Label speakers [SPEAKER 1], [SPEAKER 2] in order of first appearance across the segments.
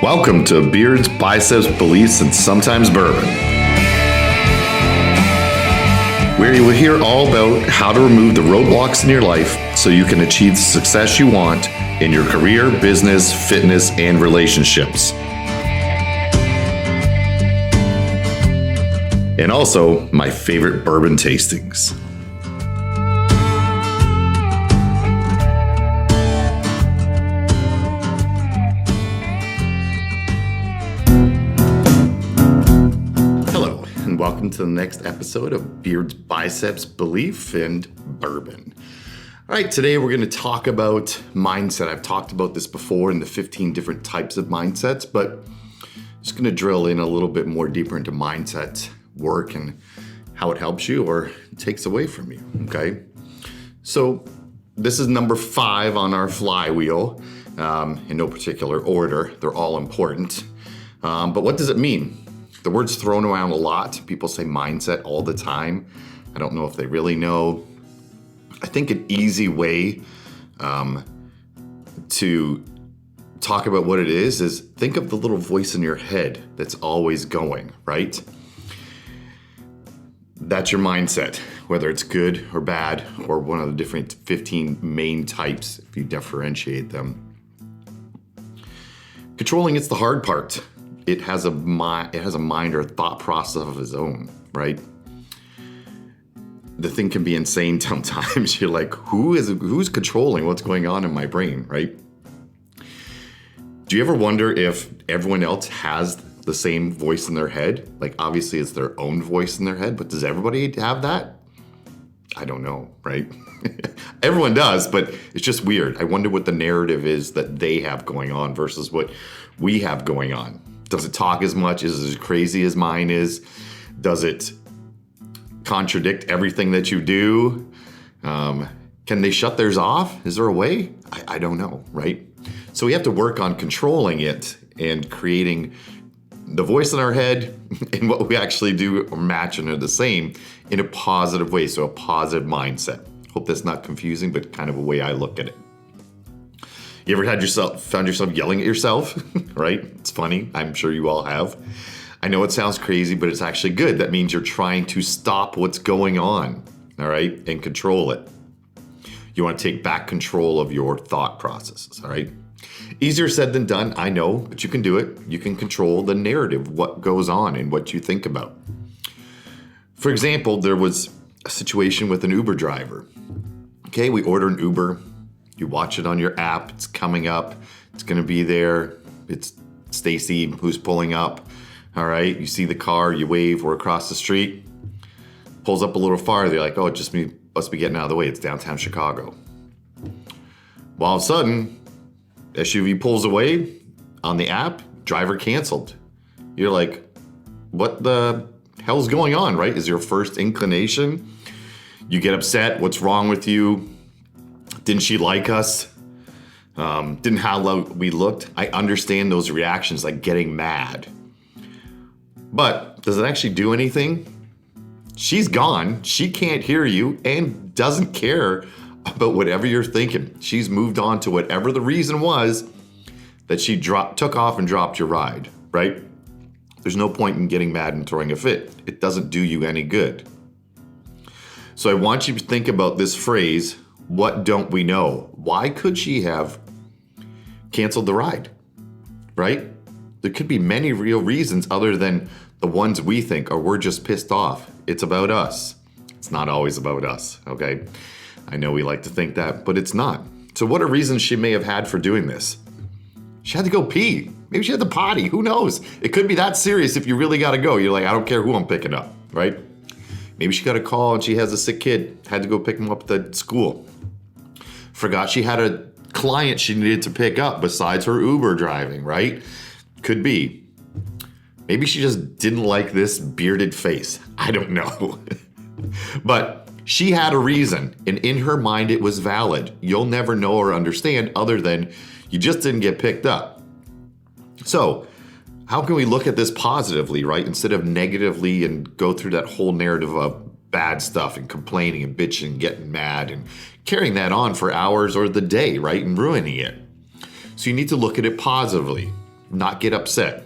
[SPEAKER 1] Welcome to Beards, Biceps, Beliefs, and Sometimes Bourbon, where you will hear all about how to remove the roadblocks in your life so you can achieve the success you want in your career, business, fitness, and relationships. And also, my favorite bourbon tastings. Welcome to the next episode of Beards, Biceps, Belief, and Bourbon. All right, today we're going to talk about mindset. I've talked about this before in the 15 different types of mindsets, but I'm just going to drill in a little bit more deeper into mindset work and how it helps you or takes away from you, okay? So this is number 5 on our flywheel, in no particular order. They're all important. But what does it mean? The word's thrown around a lot. People say mindset all the time. I don't know if they really know. I think an easy way to talk about what it is think of the little voice in your head that's always going, right? That's your mindset, whether it's good or bad, or one of the different 15 main types, if you differentiate them. Controlling it's the hard part. It has a mind or a thought process of its own, right? The thing can be insane sometimes. You're like, who's controlling what's going on in my brain, right? Do you ever wonder if everyone else has the same voice in their head? Like, obviously it's their own voice in their head, but does everybody have that? I don't know, right? Everyone does, but it's just weird. I wonder what the narrative is that they have going on versus what we have going on. Does it talk as much? Is it as crazy as mine is? Does it contradict everything that you do? Can they shut theirs off? Is there a way? I don't know, right? So we have to work on controlling it and creating the voice in our head and what we actually do or matching are the same in a positive way. So a positive mindset. Hope that's not confusing, but kind of a way I look at it. You ever found yourself yelling at yourself, right? It's funny. I'm sure you all have. I know it sounds crazy, but it's actually good. That means you're trying to stop what's going on, all right, and control it. You want to take back control of your thought processes, all right? Easier said than done, I know, but you can do it. You can control the narrative, what goes on and what you think about. For example, there was a situation with an Uber driver. Okay, we order an Uber. You watch it on your app, it's coming up, it's gonna be there. It's Stacy who's pulling up, all right? You see the car, you wave, we're across the street. Pulls up a little farther, you're like, oh, it just must be getting out of the way, it's downtown Chicago. Well, all of a sudden, SUV pulls away on the app, driver canceled. You're like, what the hell's going on, right? Is your first inclination. You get upset, what's wrong with you? Didn't she like us? Didn't how we looked? I understand those reactions, like getting mad. But does it actually do anything? She's gone. She can't hear you and doesn't care about whatever you're thinking. She's moved on to whatever the reason was that she took off and dropped your ride, right? There's no point in getting mad and throwing a fit. It doesn't do you any good. So I want you to think about this phrase, what don't we know? Why could she have canceled the ride, right? There could be many real reasons other than the ones we think, or we're just pissed off. It's about us. It's not always about us, okay? I know we like to think that, but it's not. So what are reasons she may have had for doing this? She had to go pee. Maybe she had to potty. Who knows? It could be that serious if you really got to go. You're like, I don't care who I'm picking up, right? Maybe she got a call and she has a sick kid, had to go pick him up at the school. Forgot she had a client she needed to pick up besides her Uber driving, right? Could be. Maybe she just didn't like this bearded face. I don't know. But she had a reason, and in her mind it was valid. You'll never know or understand other than you just didn't get picked up. So how can we look at this positively, right? Instead of negatively and go through that whole narrative of bad stuff and complaining and bitching and getting mad and carrying that on for hours or the day, right? And ruining it. So you need to look at it positively. not get upset.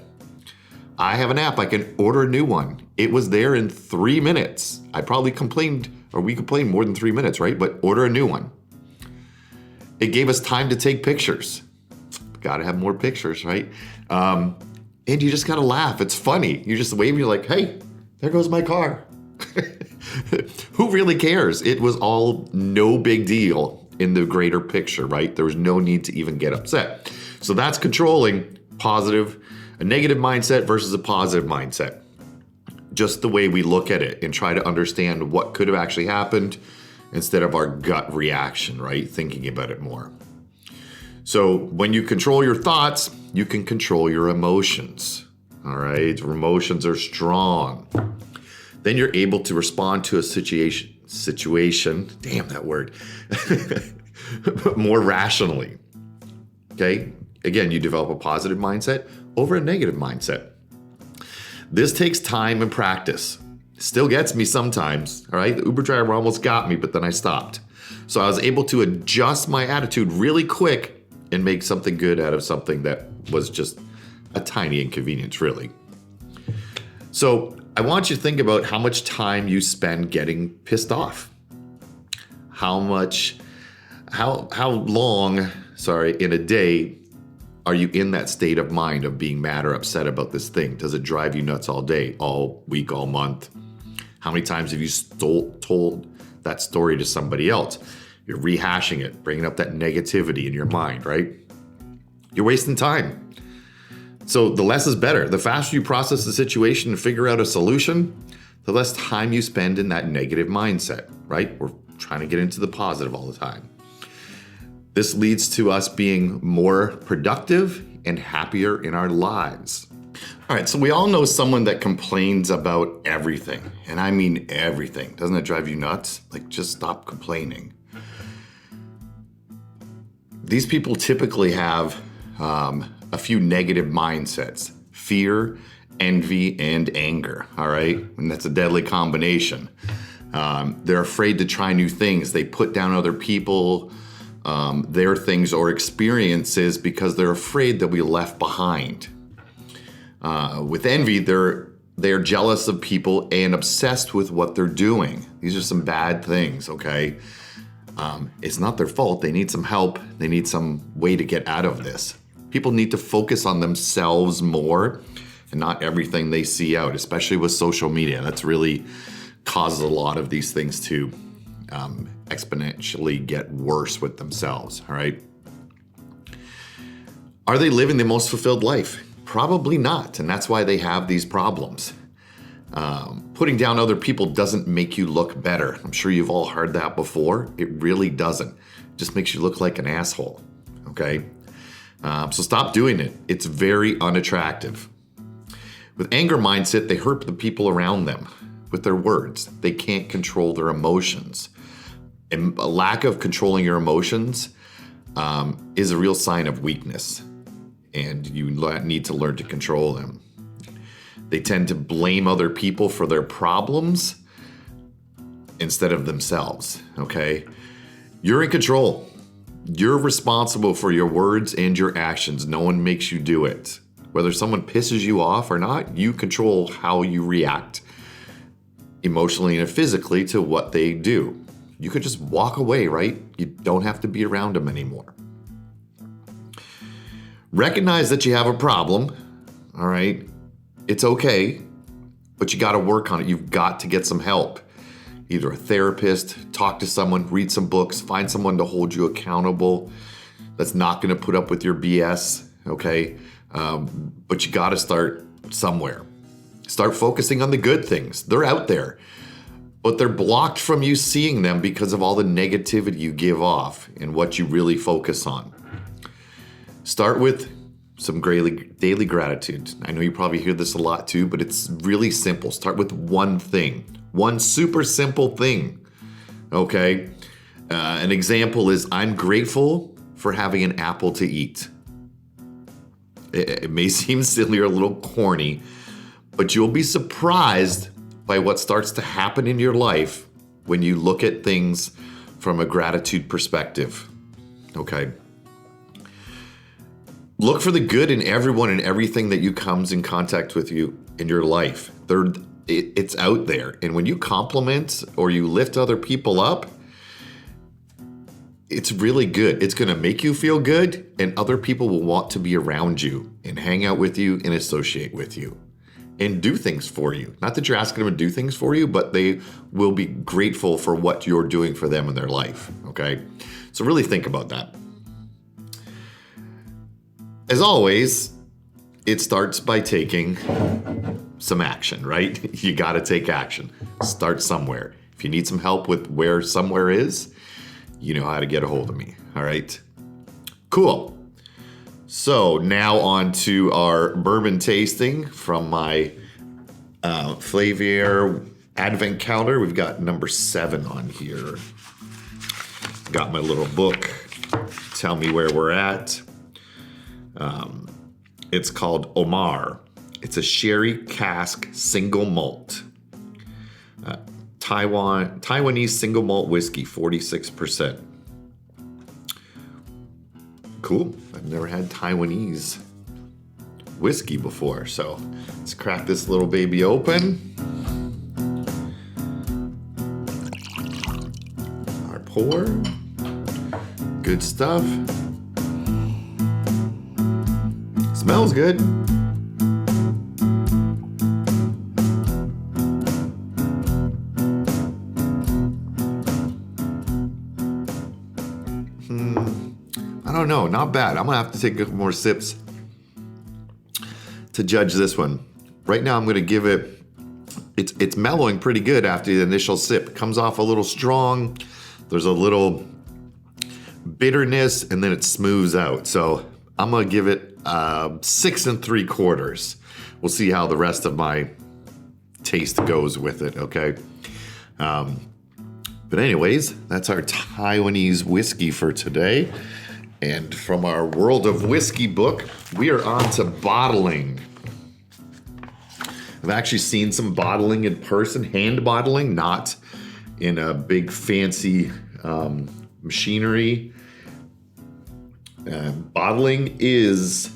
[SPEAKER 1] I have an app, I can order a new one. It was there in 3 minutes. I probably complained, or we complained more than 3 minutes, right? But order a new one. It gave us time to take pictures. Got to have more pictures, right? And you just got to laugh. It's funny. You just wave, you're like, hey, there goes my car. Who really cares? It was all no big deal in the greater picture, right? There was no need to even get upset. So that's controlling a negative mindset versus a positive mindset. Just the way we look at it and try to understand what could have actually happened instead of our gut reaction, right? Thinking about it more. So when you control your thoughts, you can control your emotions, all right? Emotions are strong. Then you're able to respond to a situation, damn that word, more rationally, okay? Again, you develop a positive mindset over a negative mindset. This takes time and practice. Still gets me sometimes, all right? The Uber driver almost got me, but then I stopped. So I was able to adjust my attitude really quick and make something good out of something that was just a tiny inconvenience, really. So I want you to think about how much time you spend getting pissed off. How long, in a day are you in that state of mind of being mad or upset about this thing? Does it drive you nuts all day, all week, all month? How many times have you told that story to somebody else? You're rehashing it, bringing up that negativity in your mind, right? You're wasting time. So the less is better. The faster you process the situation and figure out a solution, the less time you spend in that negative mindset, right? We're trying to get into the positive all the time. This leads to us being more productive and happier in our lives. All right, so we all know someone that complains about everything. And I mean everything. Doesn't it drive you nuts? Like, just stop complaining. These people typically have a few negative mindsets: fear, envy, and anger, all right? And that's a deadly combination. They're afraid to try new things. They put down other people, their things or experiences because they're afraid they'll be left behind. With envy, they're jealous of people and obsessed with what they're doing. These are some bad things, okay? It's not their fault. They need some help. They need some way to get out of this. People need to focus on themselves more and not everything they see out, especially with social media. That's really causes a lot of these things to exponentially get worse with themselves, all right? Are they living the most fulfilled life? Probably not, and that's why they have these problems. Putting down other people doesn't make you look better. I'm sure you've all heard that before. It really doesn't. It just makes you look like an asshole, okay? So stop doing it. It's very unattractive. With anger mindset, they hurt the people around them with their words. They can't control their emotions. And a lack of controlling your emotions is a real sign of weakness. And you need to learn to control them. They tend to blame other people for their problems instead of themselves, okay? You're in control. You're responsible for your words and your actions. No one makes you do it. Whether someone pisses you off or not, you control how you react emotionally and physically to what they do. You could just walk away, right? You don't have to be around them anymore. Recognize that you have a problem, all right? It's okay, but you got to work on it. You've got to get some help. Either a therapist, talk to someone, read some books, find someone to hold you accountable that's not going to put up with your BS, okay? But you got to start somewhere. Start focusing on the good things. They're out there, but they're blocked from you seeing them because of all the negativity you give off and what you really focus on. Start with some daily gratitude. I know you probably hear this a lot too, but it's really simple. Start with one thing, one super simple thing, okay? An example is, I'm grateful for having an apple to eat. It may seem silly or a little corny, but you'll be surprised by what starts to happen in your life when you look at things from a gratitude perspective, okay? Look for the good in everyone and everything that you comes in contact with you in your life. It's out there. And when you compliment or you lift other people up, it's really good. It's going to make you feel good, and other people will want to be around you and hang out with you and associate with you and do things for you. Not that you're asking them to do things for you, but they will be grateful for what you're doing for them in their life, okay? So really think about that. As always, it starts by taking some action, right? You got to take action. Start somewhere. If you need some help with where somewhere is, you know how to get a hold of me, all right? Cool. So now on to our bourbon tasting from my Flavier Advent Calendar. We've got number 7 on here. Got my little book. Tell me where we're at. It's called Omar. It's a sherry cask single malt. Taiwanese single malt whiskey, 46%. Cool. I've never had Taiwanese whiskey before, so let's crack this little baby open. Our pour. Good stuff. Smells good. I don't know, not bad. I'm gonna have to take a couple more sips to judge this one. Right now I'm gonna give it, it's mellowing pretty good after the initial sip. It comes off a little strong. There's a little bitterness and then it smooths out. So I'm gonna give it 6 3/4. We'll see how the rest of my taste goes with it, okay? But anyways, that's our Taiwanese whiskey for today. And from our World of Whiskey book, we are on to bottling. I've actually seen some bottling in person, hand bottling, not in a big fancy machinery. Bottling is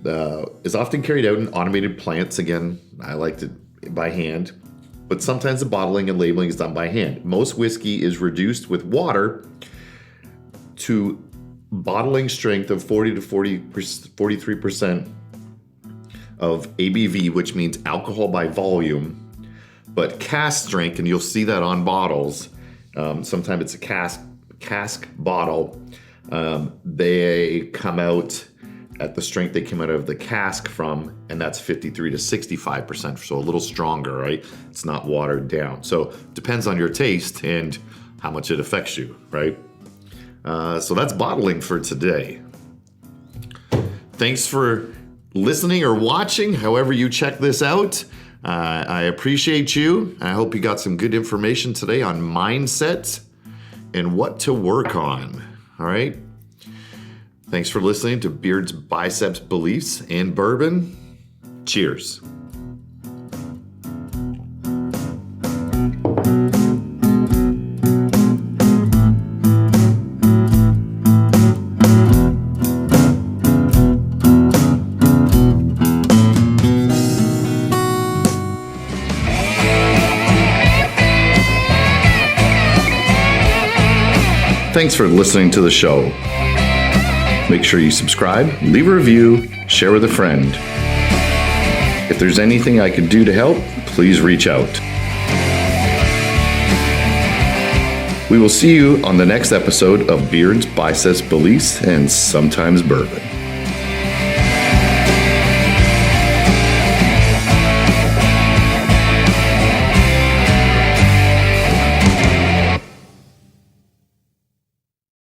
[SPEAKER 1] often carried out in automated plants. Again, I like it by hand, but sometimes the bottling and labeling is done by hand. Most whiskey is reduced with water to bottling strength of 40 to 43% of ABV, which means alcohol by volume, but cask strength, and you'll see that on bottles. Sometimes it's a cask bottle. They come out at the strength they come out of the cask from, and that's 53 to 65%, so a little stronger, right? It's not watered down. So depends on your taste and how much it affects you, right? So that's bottling for today. Thanks for listening or watching, however you check this out. I appreciate you. I hope you got some good information today on mindset and what to work on. All right. Thanks for listening to Beards, Biceps, Beliefs, and Bourbon. Cheers. Thanks for listening to the show. Make sure you subscribe, leave a review, share with a friend. If there's anything I could do to help, please reach out. We will see you on the next episode of Beards, Biceps, Beliefs, and Sometimes Bourbon.